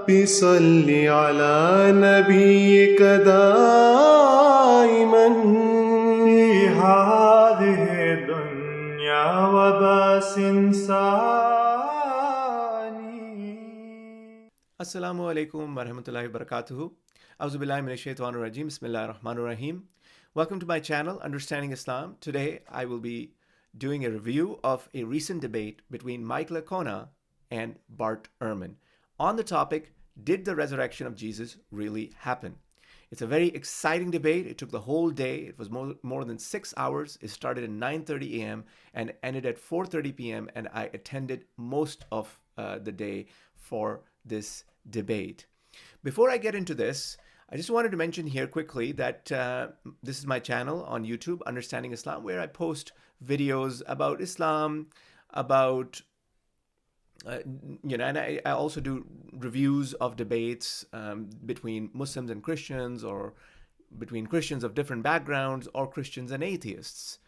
رب صل على نبيك دائما في هذه الدنيا وباس ثاني. Assalamu alaikum wa rahmatullahi wa barakatuhu. Auzu billahi minash shaitanir rajim. Bismillahir rahmanir rahim. Welcome to my channel, Understanding Islam. Today I will be doing a review of a recent debate between Mike Liconna and Bart Ehrman on the topic, did the resurrection of Jesus really happen? It's a very exciting debate. It took the whole day. It was more than 6 hours. It started at 9:30 a.m. and ended at 4:30 p.m. And I attended most of the day for this debate. Before I get into this, I just wanted to mention here quickly that this is my channel on YouTube, Understanding Islam, where I post videos about Islam, about and I also do reviews of debates between Muslims and Christians, or between Christians of different backgrounds, or Christians and atheists.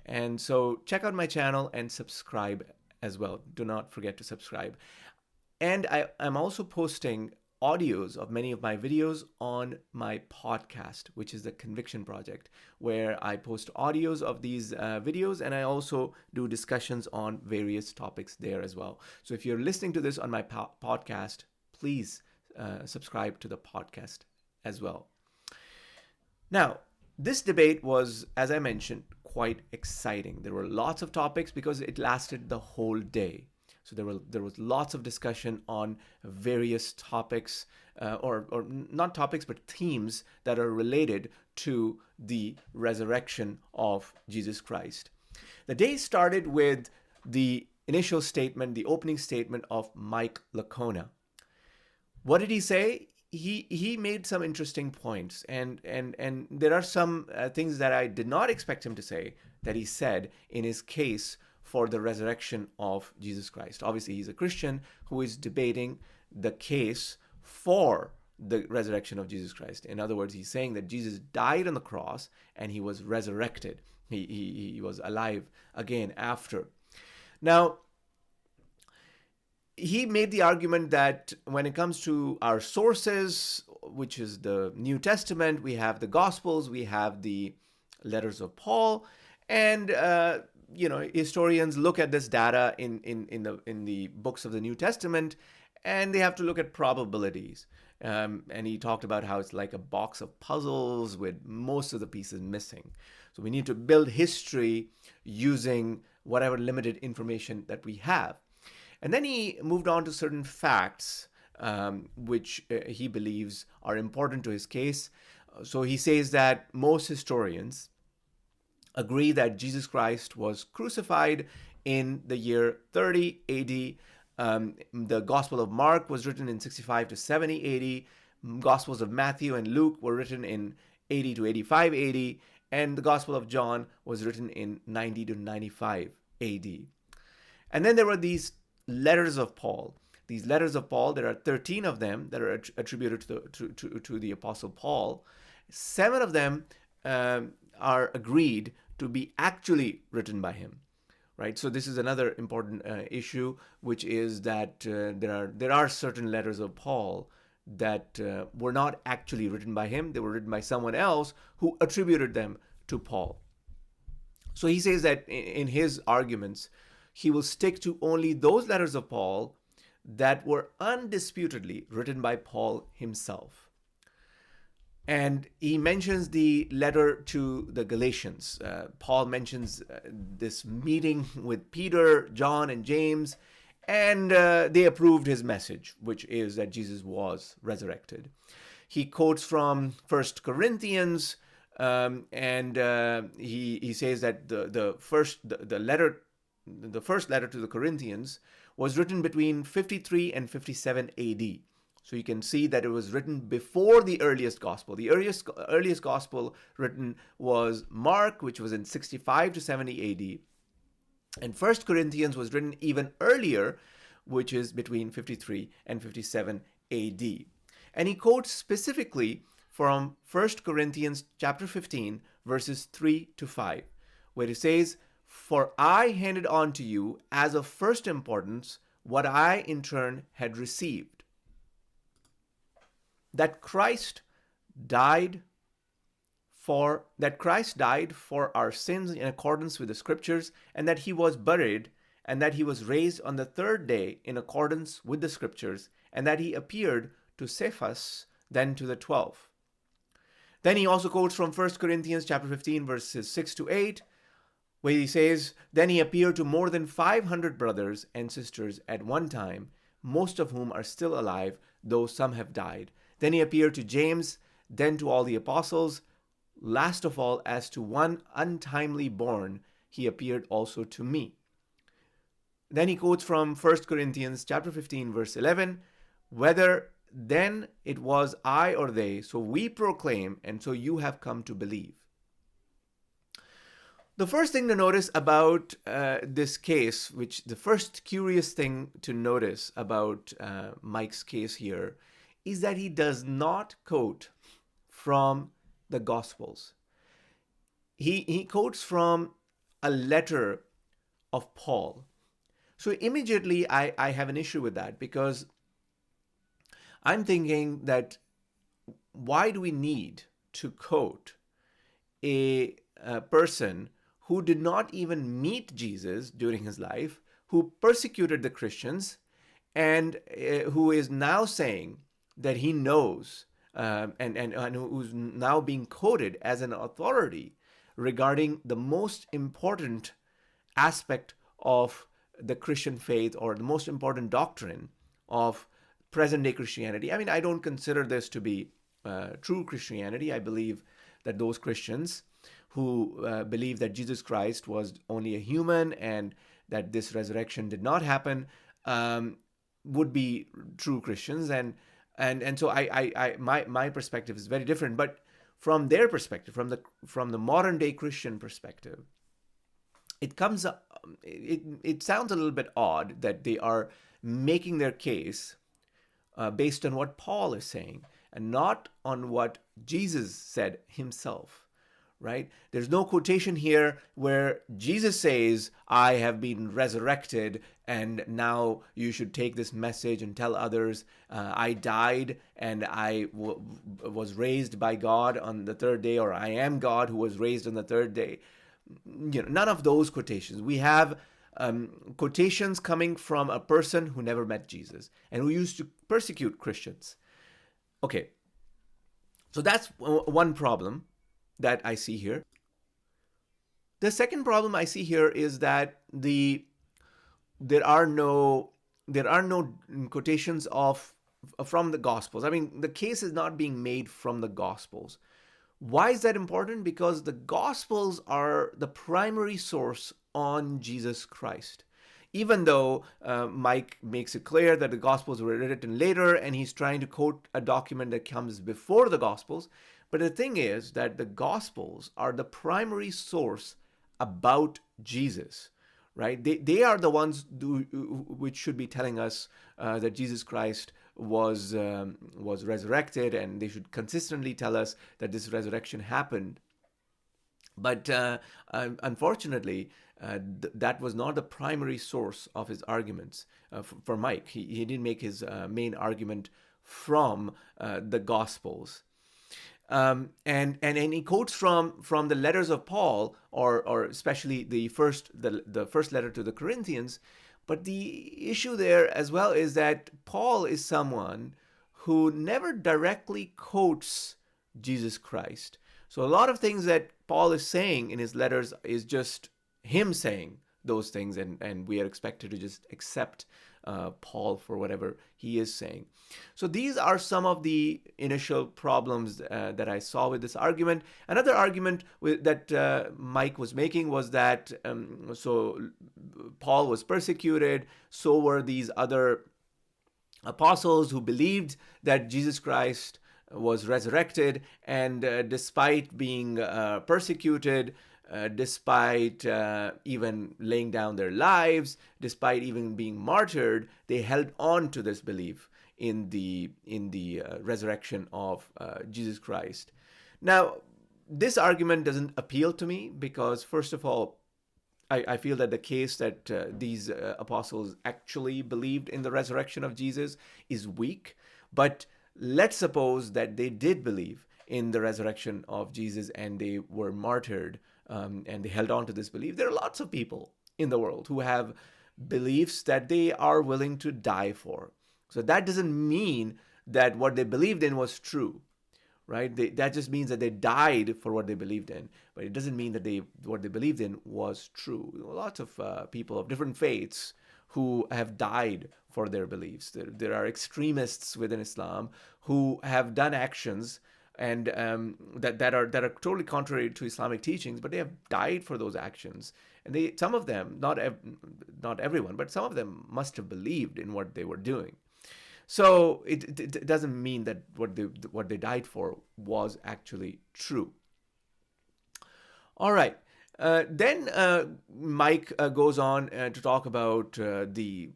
And so check out my channel and subscribe as well. Do not forget to subscribe. And I'm also posting audios of many of my videos on my podcast, which is the Conviction Project, where I post audios of these videos, and I also do discussions on various topics there as well. So if you're listening to this on my podcast, please subscribe to the podcast as well. Now, this debate was, as I mentioned, quite exciting. There were lots of topics because it lasted the whole day. So there was lots of discussion on various topics, or not topics, but themes that are related to the resurrection of Jesus Christ. The day started with the initial statement, the opening statement of Mike Liconna. What did he say? He made some interesting points, and there are some things that I did not expect him to say that he said in his case for the resurrection of Jesus Christ. Obviously, he's a Christian who is debating the case for the resurrection of Jesus Christ. In other words, he's saying that Jesus died on the cross and he was resurrected. He was alive again after. Now, he made the argument that when it comes to our sources, which is the New Testament, we have the Gospels, we have the letters of Paul, and historians look at this data in the books of the New Testament, and they have to look at probabilities. And he talked about how it's like a box of puzzles with most of the pieces missing. So we need to build history using whatever limited information that we have. And then he moved on to certain facts, which he believes are important to his case. So he says that most historians agree that Jesus Christ was crucified in the year 30 AD. The Gospel of Mark was written in 65 to 70 AD. Gospels of Matthew and Luke were written in 80 to 85 AD. And the Gospel of John was written in 90 to 95 AD. And then there were these letters of Paul. These letters of Paul, there are 13 of them that are attributed to the Apostle Paul. 7 of them are agreed to be actually written by him, right? So this is another important issue, which is that there are certain letters of Paul that were not actually written by him. They were written by someone else who attributed them to Paul. So he says that in his arguments, he will stick to only those letters of Paul that were undisputedly written by Paul himself. And he mentions the letter to the Galatians. Paul mentions this meeting with Peter, John, and James, and they approved his message, which is that Jesus was resurrected. He quotes from 1 Corinthians, and he says that the first letter to the Corinthians was written between 53 and 57 AD. So you can see that it was written before the earliest gospel. The earliest gospel written was Mark, which was in 65 to 70 AD. And 1 Corinthians was written even earlier, which is between 53 and 57 AD. And he quotes specifically from 1 Corinthians chapter 15, verses 3 to 5, where he says, "For I handed on to you as of first importance what I in turn had received." that Christ died for our sins in accordance with the scriptures, and that he was buried, and that he was raised on the third day in accordance with the scriptures, and that he appeared to Cephas, then to the 12. Then he also quotes from 1 Corinthians chapter 15, verses 6 to 8, where he says, "Then he appeared to more than 500 brothers and sisters at one time, most of whom are still alive, though some have died. Then he appeared to James, then to all the apostles. Last of all, as to one untimely born, he appeared also to me." Then he quotes from 1 Corinthians chapter 15, verse 11, "Whether then it was I or they, so we proclaim, and so you have come to believe." The first thing to notice about this case, which the first curious thing to notice about Mike's case here, is that he does not quote from the Gospels. He quotes from a letter of Paul. So immediately I have an issue with that, because I'm thinking that why do we need to quote a person who did not even meet Jesus during his life, who persecuted the Christians, and who is now saying that he knows and who's now being quoted as an authority regarding the most important aspect of the Christian faith, or the most important doctrine of present-day Christianity. I mean, I don't consider this to be true Christianity. I believe that those Christians who believe that Jesus Christ was only a human and that this resurrection did not happen would be true Christians, and so my perspective is very different. But from their perspective, from the modern day Christian perspective, it sounds a little bit odd that they are making their case based on what Paul is saying and not on what Jesus said himself. Right? There's no quotation here where Jesus says, "I have been resurrected, and now you should take this message and tell others, I died and I was raised by God on the third day," or "I am God who was raised on the third day." None of those quotations. We have quotations coming from a person who never met Jesus and who used to persecute Christians. Okay, so that's one problem that I see here. The second problem I see here is that there are no quotations from the Gospels. I mean, the case is not being made from the Gospels. Why is that important? Because the Gospels are the primary source on Jesus Christ. Even though Mike makes it clear that the Gospels were written later and he's trying to quote a document that comes before the Gospels, but the thing is that the Gospels are the primary source about Jesus, right? They are the ones which should be telling us that Jesus Christ was resurrected, and they should consistently tell us that this resurrection happened. But unfortunately, that was not the primary source of his arguments for Mike. He didn't make his main argument from the Gospels. And he quotes from the letters of Paul, or especially the first letter to the Corinthians. But the issue there as well is that Paul is someone who never directly quotes Jesus Christ. So a lot of things that Paul is saying in his letters is just him saying those things, and we are expected to just accept Paul for whatever he is saying. So these are some of the initial problems that I saw with this argument. Another argument that Mike was making was that so Paul was persecuted, so were these other apostles who believed that Jesus Christ was resurrected, and despite being persecuted, despite even laying down their lives, despite even being martyred, they held on to this belief in the resurrection of Jesus Christ. Now, this argument doesn't appeal to me because, first of all, I feel that the case that these apostles actually believed in the resurrection of Jesus is weak. But let's suppose that they did believe in the resurrection of Jesus and they were martyred, and they held on to this belief. There are lots of people in the world who have beliefs that they are willing to die for. So that doesn't mean that what they believed in was true, right? That just means that they died for what they believed in, but it doesn't mean that what they believed in was true. Lots of people of different faiths who have died for their beliefs. There are extremists within Islam who have done actions and that are totally contrary to Islamic teachings, but they have died for those actions. And some of them, not everyone, but some of them must have believed in what they were doing. So it doesn't mean that what they died for was actually true. All right. Then Mike goes on to talk about the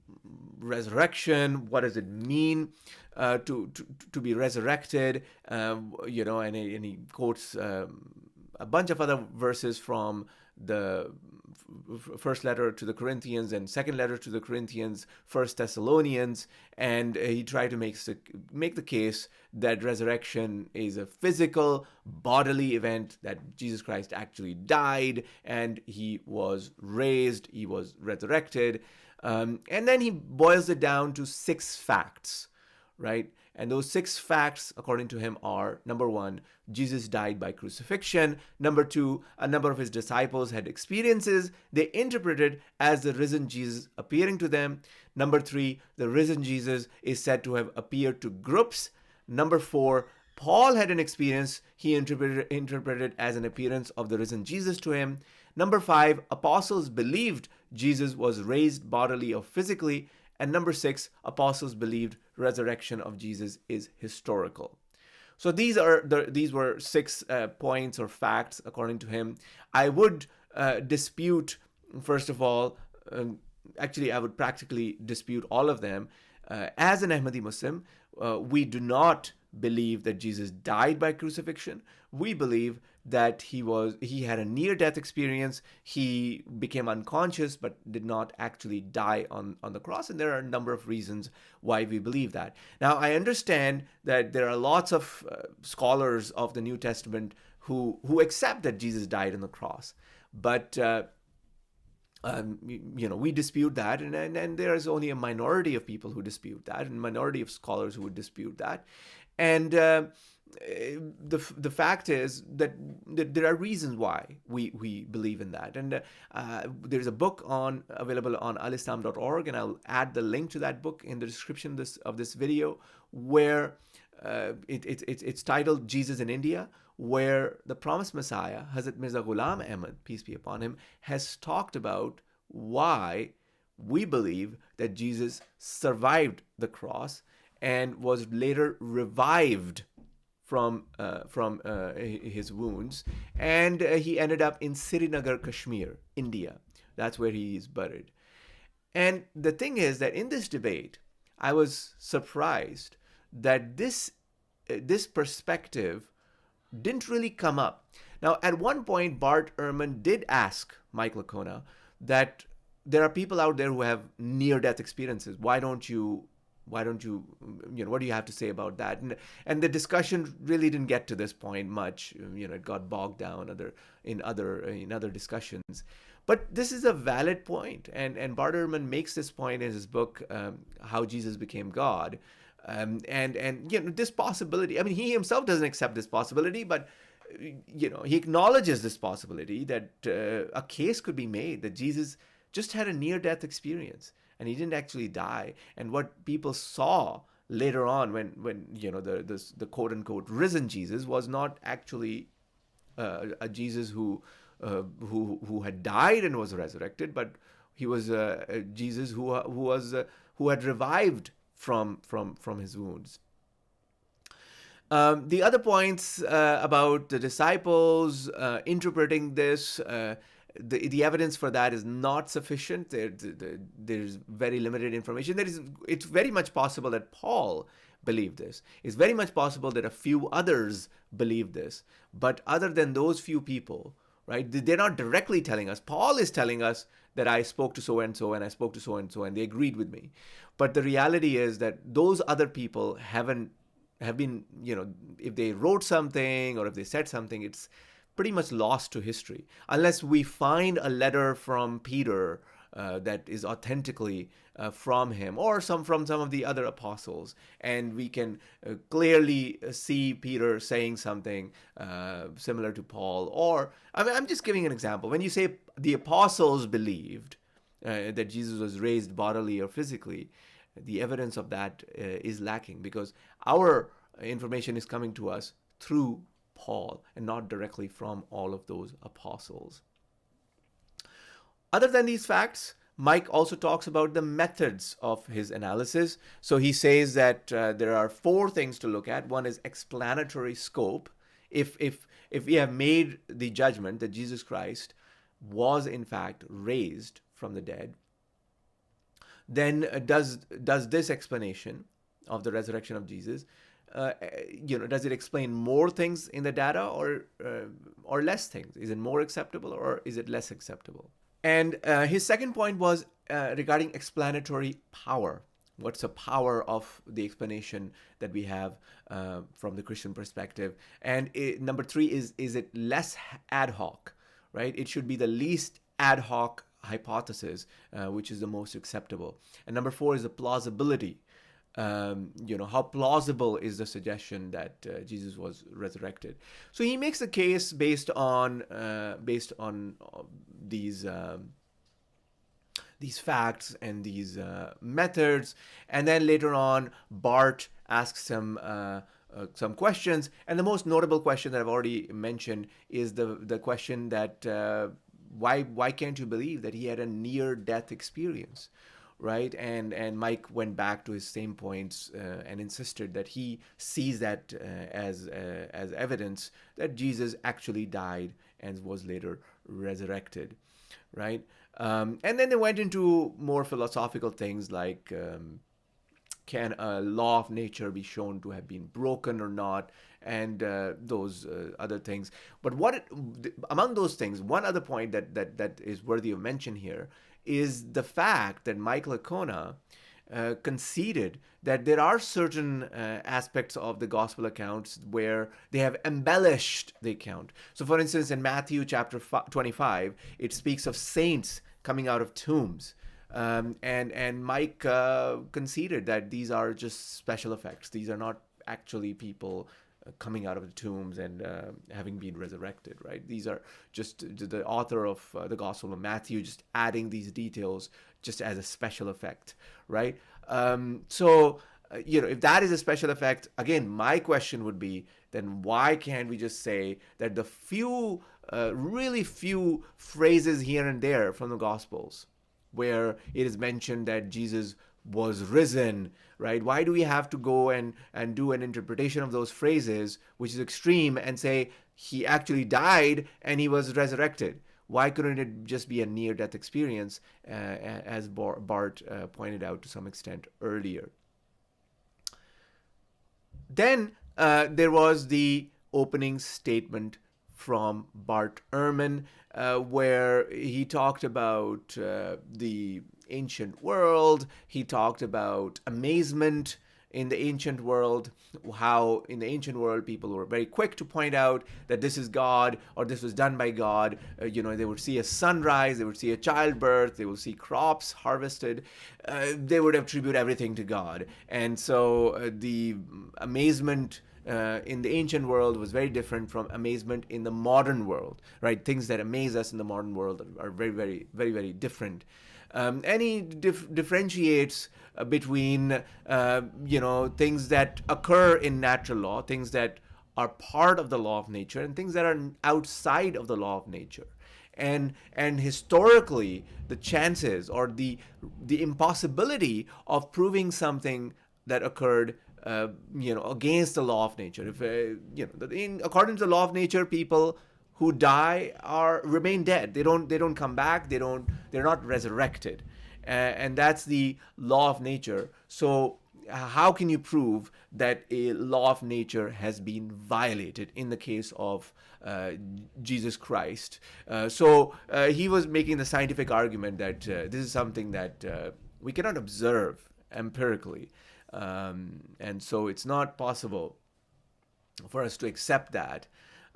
resurrection. What does it mean to be resurrected? And he quotes a bunch of other verses from the first letter to the Corinthians and second letter to the Corinthians, First Thessalonians, and he tried to make the case that resurrection is a physical, bodily event, that Jesus Christ actually died and he was raised, he was resurrected, and then he boils it down to 6 facts, right? And those 6 facts, according to him, are: number 1, Jesus died by crucifixion. Number 2, a number of his disciples had experiences they interpreted as the risen Jesus appearing to them. Number 3, the risen Jesus is said to have appeared to groups. Number 4, Paul had an experience he interpreted as an appearance of the risen Jesus to him. Number 5, apostles believed Jesus was raised bodily or physically. And number 6, apostles believed resurrection of Jesus is historical. So these were 6 points or facts according to him. I would dispute, first of all, actually I would practically dispute all of them. As an Ahmadi Muslim, we do not believe that Jesus died by crucifixion. We believe that he had a near-death experience. He became unconscious but did not actually die on the cross. And there are a number of reasons why we believe that. Now, I understand that there are lots of scholars of the New Testament who accept that Jesus died on the cross. But we dispute that, and there is only a minority of people who dispute that, and a minority of scholars who would dispute that. And the fact is that there are reasons why we believe in that. And there's a book available on alislam.org, and I'll add the link to that book in the description of this video, where it's titled Jesus in India, where the promised Messiah, Hazrat Mirza Ghulam Ahmad, peace be upon him, has talked about why we believe that Jesus survived the cross and was later revived from his wounds, and he ended up in Srinagar, Kashmir, India. That's where he is buried. And the thing is that in this debate, I was surprised that this perspective didn't really come up. Now, at one point, Bart Ehrman did ask Mike Liconna that there are people out there who have near-death experiences. Why don't you, what do you have to say about that? And the discussion really didn't get to this point much. It got bogged down in other discussions. But this is a valid point, and Bart Ehrman makes this point in his book, How Jesus Became God. And this possibility, I mean, he himself doesn't accept this possibility, but he acknowledges this possibility that a case could be made that Jesus just had a near-death experience and he didn't actually die. And what people saw later on when the quote-unquote risen Jesus was not actually a Jesus who had died and was resurrected, but he was a Jesus who had revived from his wounds. The other points about the disciples interpreting this, the evidence for that is not sufficient. There's very limited information. It's very much possible that Paul believed this. It's very much possible that a few others believed this. But other than those few people, right, they're not directly telling us. Paul is telling us that I spoke to so-and-so and I spoke to so-and-so and they agreed with me. But the reality is that those other people haven't have been, if they wrote something or if they said something, it's pretty much lost to history unless we find a letter from Peter that is authentically from him, or from some of the other apostles, and we can clearly see Peter saying something similar to Paul. Or I'm just giving an example. When you say the apostles believed that Jesus was raised bodily or physically, the evidence of that is lacking, because our information is coming to us through Paul and not directly from all of those apostles. Other than these facts, Mike also talks about the methods of his analysis. So he says that there are 4 things to look at. One is explanatory scope. If we have made the judgment that Jesus Christ was in fact raised from the dead, then does this explanation of the resurrection of Jesus, does it explain more things in the data, or less things? Is it more acceptable or is it less acceptable? And his second point was regarding explanatory power. What's the power of the explanation that we have from the Christian perspective? And number 3 is it less ad hoc, right? It should be the least ad hoc hypothesis, which is the most acceptable. And number 4 is the plausibility. How plausible is the suggestion that Jesus was resurrected? So he makes a case based on these facts and these methods, and then later on Bart asks him some questions, and the most notable question that I've already mentioned is the question that why can't you believe that he had a near-death experience? Right, and Mike went back to his same points and insisted that he sees that as evidence that Jesus actually died and was later resurrected, right? And then they went into more philosophical things like can a law of nature be shown to have been broken or not, and those other things. But among those things, one other point that is worthy of mention here is the fact that Mike Liconna conceded that there are certain aspects of the gospel accounts where they have embellished the account. So for instance, in Matthew chapter 25, it speaks of saints coming out of tombs. And Mike conceded that these are just special effects. These are not actually people coming out of the tombs and having been resurrected, right? These are just the author of the Gospel of Matthew just adding these details just as a special effect, right? If that is a special effect, again, my question would be, then why can't we just say that the really few phrases here and there from the Gospels where it is mentioned that Jesus was risen, right? Why do we have to go and do an interpretation of those phrases, which is extreme, and say he actually died and he was resurrected? Why couldn't it just be a near-death experience, as Bart pointed out to some extent earlier? Then there was the opening statement from Bart Ehrman, where he talked about the ancient world. He talked about amazement in the ancient world, how in the ancient world people were very quick to point out that this is God or this was done by God. They would see a sunrise, they would see a childbirth, they would see crops harvested. They would attribute everything to God. And so the amazement in the ancient world was very different from amazement in the modern world, right? Things that amaze us in the modern world are very, very, very, very different. And he differentiates between, things that occur in natural law, things that are part of the law of nature, and things that are outside of the law of nature. And historically, the chances or the impossibility of proving something that occurred against the law of nature. If according to the law of nature, people who die remain dead. They don't come back. They're not resurrected, and that's the law of nature. So how can you prove that a law of nature has been violated in the case of Jesus Christ? So he was making the scientific argument that this is something that we cannot observe empirically. And so it's not possible for us to accept that.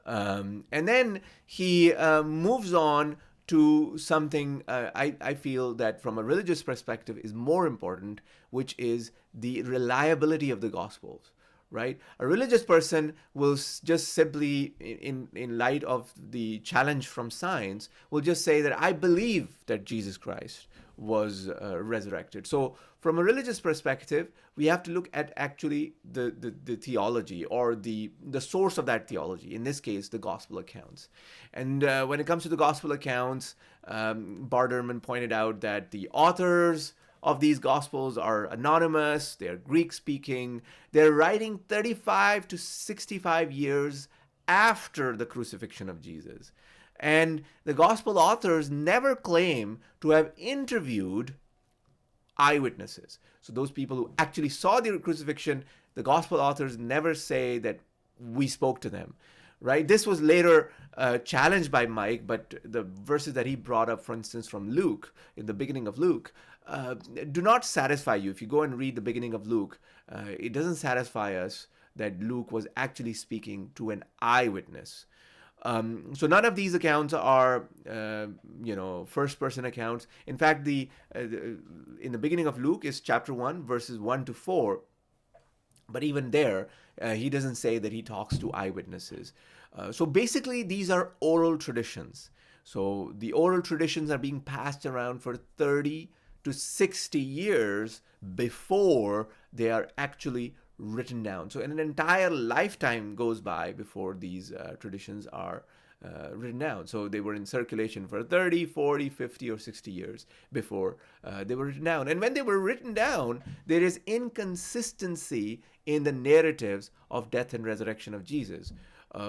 And then he moves on to something I feel that from a religious perspective is more important, which is the reliability of the Gospels. Right? A religious person will just simply, in light of the challenge from science, will just say that I believe that Jesus Christ was resurrected. So from a religious perspective, we have to look at actually the theology, or the source of that theology, in this case the gospel accounts. And when it comes to the gospel accounts, Bart Ehrman pointed out that the authors of these gospels are anonymous, they're Greek speaking, they're writing 35 to 65 years after the crucifixion of Jesus. And the gospel authors never claim to have interviewed eyewitnesses. So those people who actually saw the crucifixion, the gospel authors never say that we spoke to them. Right? This was later challenged by Mike, but the verses that he brought up, for instance, from Luke, in the beginning of Luke, do not satisfy you. If you go and read the beginning of Luke, it doesn't satisfy us that Luke was actually speaking to an eyewitness. So none of these accounts are, first-person accounts. In fact, in the beginning of Luke is chapter 1, verses 1 to 4. But even there, he doesn't say that he talks to eyewitnesses. So basically, these are oral traditions. So the oral traditions are being passed around for 30 to 60 years before they are actually written down. So an entire lifetime goes by before these traditions are written down. So they were in circulation for 30, 40, 50, or 60 years before they were written down. And when they were written down, there is inconsistency in the narratives of death and resurrection of Jesus.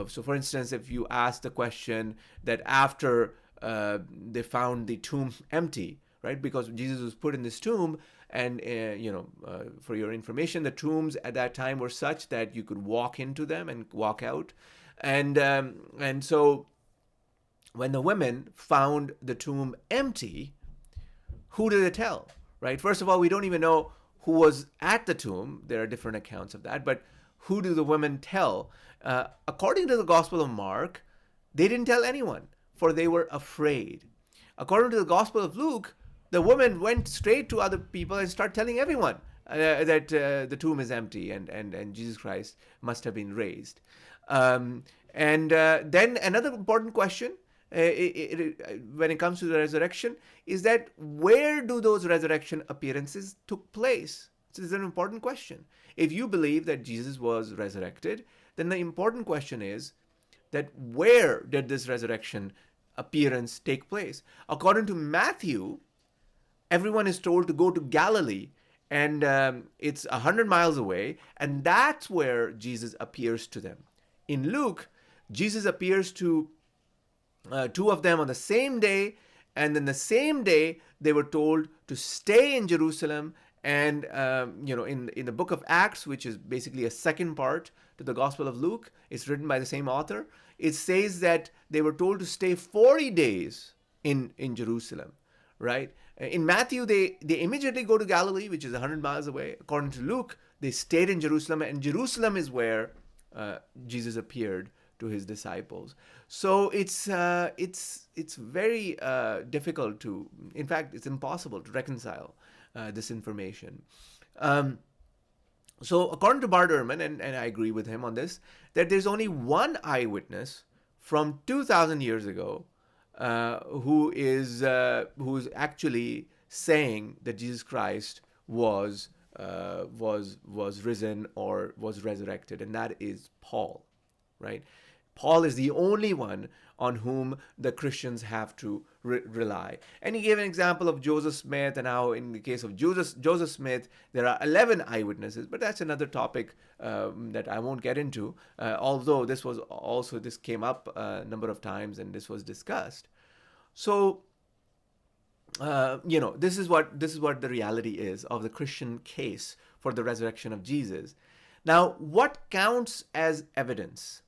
So for instance, if you ask the question that after they found the tomb empty, right? Because Jesus was put in this tomb, and for your information, the tombs at that time were such that you could walk into them and walk out, and so when the women found the tomb empty, who did they tell? Right? First of all, we don't even know who was at the tomb. There are different accounts of that, but who do the women tell? According to the Gospel of Mark, they didn't tell anyone, for they were afraid. According to the Gospel of Luke, the woman went straight to other people and started telling everyone that the tomb is empty and Jesus Christ must have been raised. And then another important question when it comes to the resurrection is that where do those resurrection appearances took place? This is an important question. If you believe that Jesus was resurrected, then the important question is that where did this resurrection appearance take place? According to Matthew, everyone is told to go to Galilee, and it's 100 miles away, and that's where Jesus appears to them. In Luke, Jesus appears to two of them on the same day, and then the same day they were told to stay in Jerusalem. And in the book of Acts, which is basically a second part to the Gospel of Luke, it's written by the same author. It says that they were told to stay 40 days in Jerusalem, right? In Matthew, they immediately go to Galilee, which is 100 miles away. According to Luke, they stayed in Jerusalem, and Jerusalem is where Jesus appeared to his disciples. So it's very difficult to, in fact, it's impossible to reconcile this information. So according to Bart Ehrman, and I agree with him on this, that there's only one eyewitness from 2,000 years ago who's actually saying that Jesus Christ was risen or was resurrected, and that is Paul, right? Paul is the only one on whom the Christians have to rely. And he gave an example of Joseph Smith, and how in the case of Joseph Smith, there are 11 eyewitnesses, but that's another topic that I won't get into, although this came up a number of times and this was discussed. So, this is what the reality is of the Christian case for the resurrection of Jesus. Now, what counts as evidence?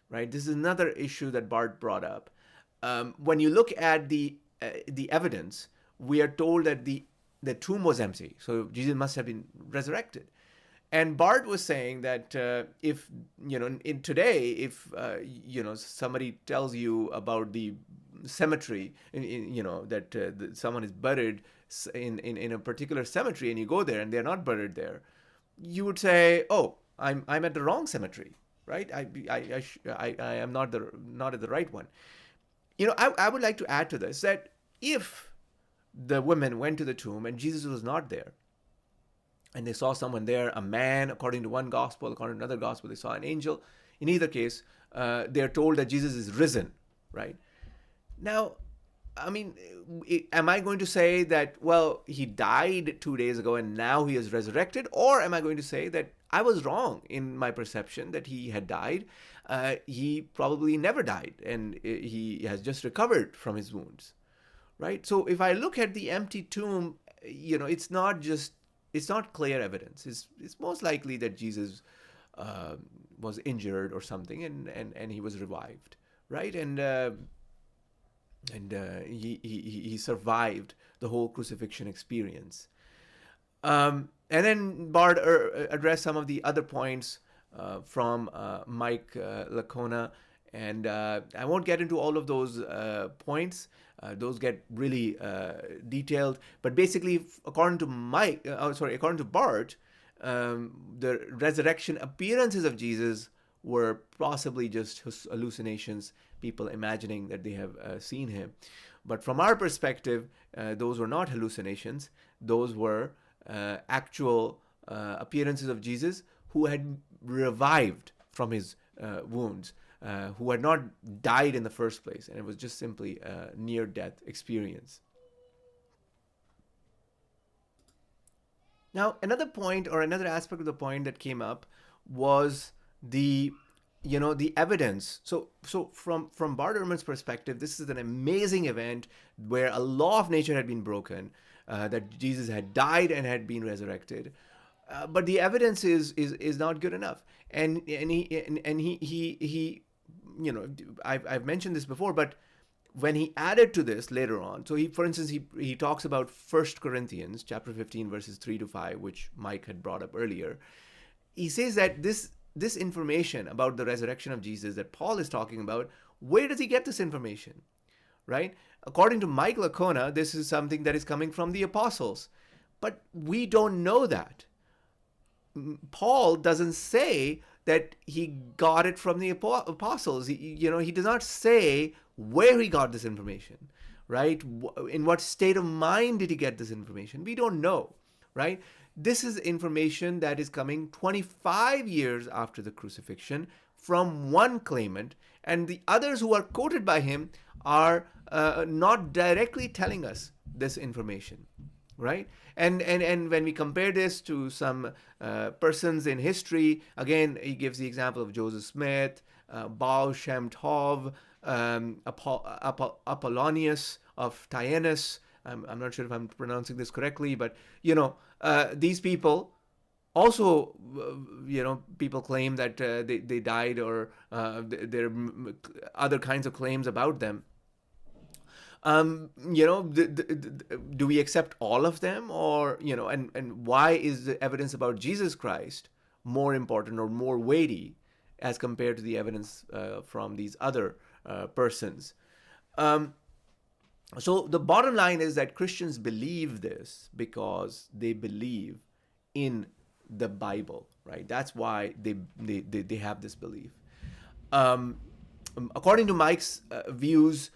Right? This is another issue that Bart brought up. When you look at the evidence, we are told that the tomb was empty, so Jesus must have been resurrected. And Bart was saying that if in today, if somebody tells you about the cemetery, that someone is buried in a particular cemetery, and you go there and they're not buried there, you would say, "Oh, I'm at the wrong cemetery, right? I am not at the right one." I would like to add to this that if the women went to the tomb and Jesus was not there, and they saw someone there, a man, according to one gospel, according to another gospel, they saw an angel. In either case, they're told that Jesus is risen, right? Now, I mean, am I going to say that, well, he died 2 days ago and now he is resurrected? Or am I going to say that I was wrong in my perception that he had died? He probably never died and he has just recovered from his wounds, right? So if I look at the empty tomb, it's not clear evidence. It's most likely that Jesus was injured or something, and he was revived, right? He survived the whole crucifixion experience. And then Bart addressed some of the other points from Mike Liconna, and I won't get into all of those points. Those get really detailed, but basically, according to Bart, the resurrection appearances of Jesus were possibly just hallucinations, people imagining that they have seen him. But from our perspective, those were not hallucinations. Those were actual appearances of Jesus who had revived from his wounds, who had not died in the first place, and it was just simply a near-death experience. Now, another point or another aspect of the point that came up was the evidence. So from Bart Ehrman's perspective, this is an amazing event where a law of nature had been broken, that Jesus had died and had been resurrected. But the evidence is not good enough, and he I've mentioned this before, but when he added to this later on, so for instance, he talks about 1 Corinthians chapter 15 verses 3-5, which Mike had brought up earlier. He says that this information about the resurrection of Jesus that Paul is talking about, where does he get this information, right? According to Mike Liconna, this is something that is coming from the apostles, but we don't know that. Paul doesn't say that he got it from the apostles. He does not say where he got this information, right? In what state of mind did he get this information? We don't know, right? This is information that is coming 25 years after the crucifixion from one claimant, and the others who are quoted by him are not directly telling us this information, right? And when we compare this to some persons in history, again, he gives the example of Joseph Smith, Baal Shem Tov, Apollonius of Tyanus. I'm not sure if I'm pronouncing this correctly, but these people also, people claim that they died, or there are other kinds of claims about them. Do we accept all of them, or and why is the evidence about Jesus Christ more important or more weighty as compared to the evidence from these other persons? So the bottom line is that Christians believe this because they believe in the Bible, right? That's why they have this belief. According to Mike's views,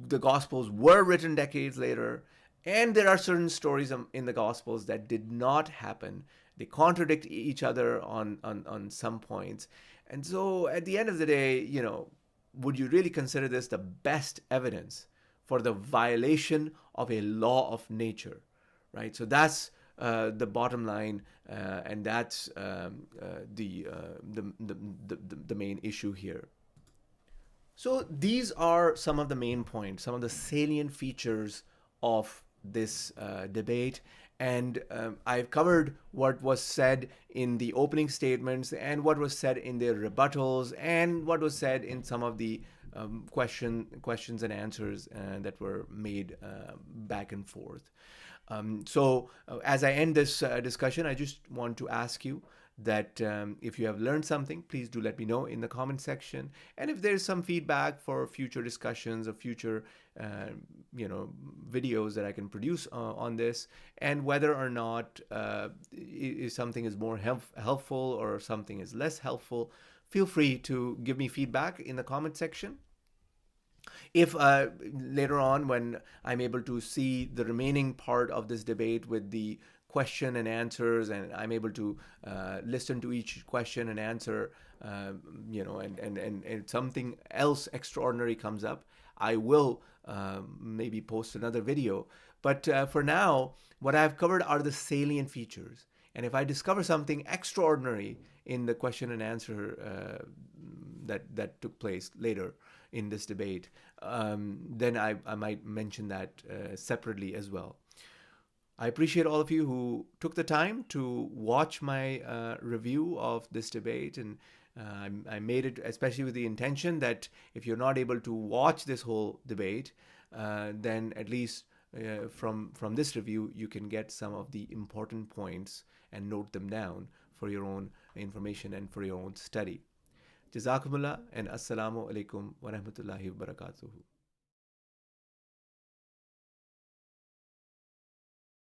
the Gospels were written decades later, and there are certain stories in the Gospels that did not happen. They contradict each other on some points. And so at the end of the day, would you really consider this the best evidence for the violation of a law of nature, right? So that's the bottom line, and that's the main issue here. So these are some of the main points, some of the salient features of this debate. And I've covered what was said in the opening statements and what was said in the rebuttals and what was said in some of the questions and answers that were made back and forth. As I end this discussion, I just want to ask you that if you have learned something, please do let me know in the comment section. And if there's some feedback for future discussions or future, uh, videos that I can produce on this, and whether or not something is more helpful or something is less helpful, feel free to give me feedback in the comment section. If later on, when I'm able to see the remaining part of this debate with the question and answers, and I'm able to listen to each question and answer, and something else extraordinary comes up, I will maybe post another video. But for now, what I've covered are the salient features. And if I discover something extraordinary in the question and answer that took place later in this debate, then I might mention that separately as well. I appreciate all of you who took the time to watch my review of this debate, and I made it especially with the intention that if you're not able to watch this whole debate, then at least from this review you can get some of the important points and note them down for your own information and for your own study. Jazakumullah and Assalamu alaikum wa rahmatullahi wa barakatuhu.